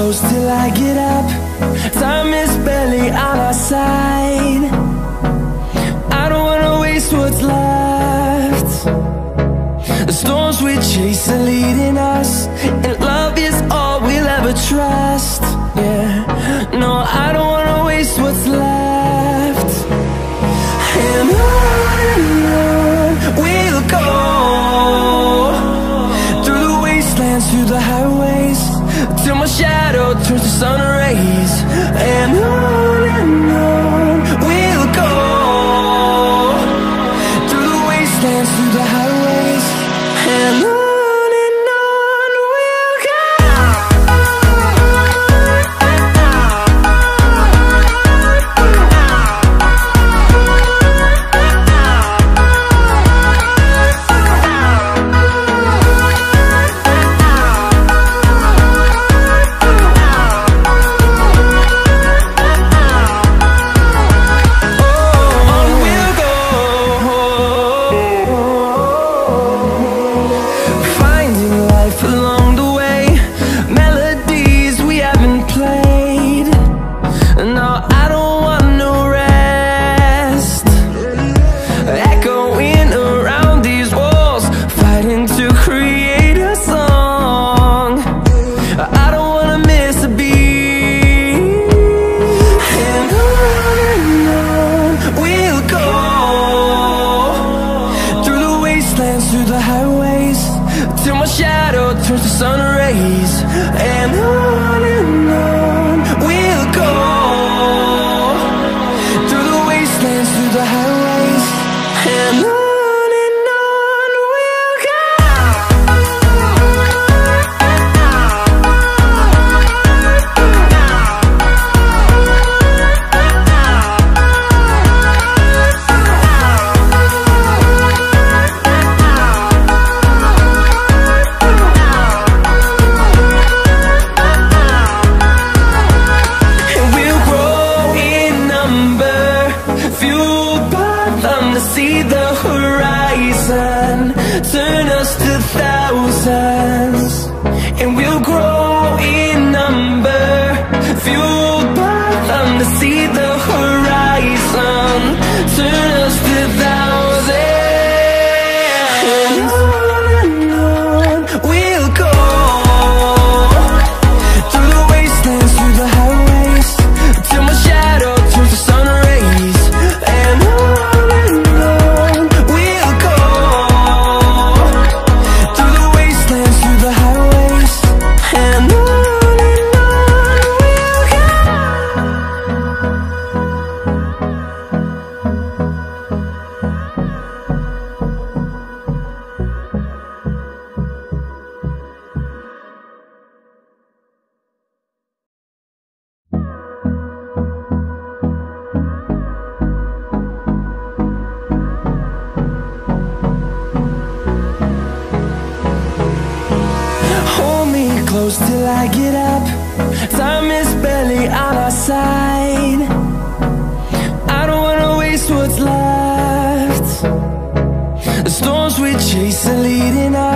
close till I get up. Time is barely on our side. I don't wanna waste what's left. The storms we chase are leading us, and love is all we'll ever trust. Yeah, no, I don't wanna waste what's left. And on we'll go, through the wastelands, through the highways, till my shadow turns to sun rays. And on we'll go, through the wastelands, through the highways, and on we'll go. Through the highways, till my shadow turns to sun rays. And on we'll go, through the wastelands, through the highways, and on we'll go. See the horizon, turn us to thousands, and we'll grow in number, fueled by them. To see the horizon, turn us to thousands, and on we'll go, through the wastelands, through the highways, till my shadow turns to sun rays. And close till I get up. Time is barely on our side. I don't wanna waste what's left. The storms we chase are leading us.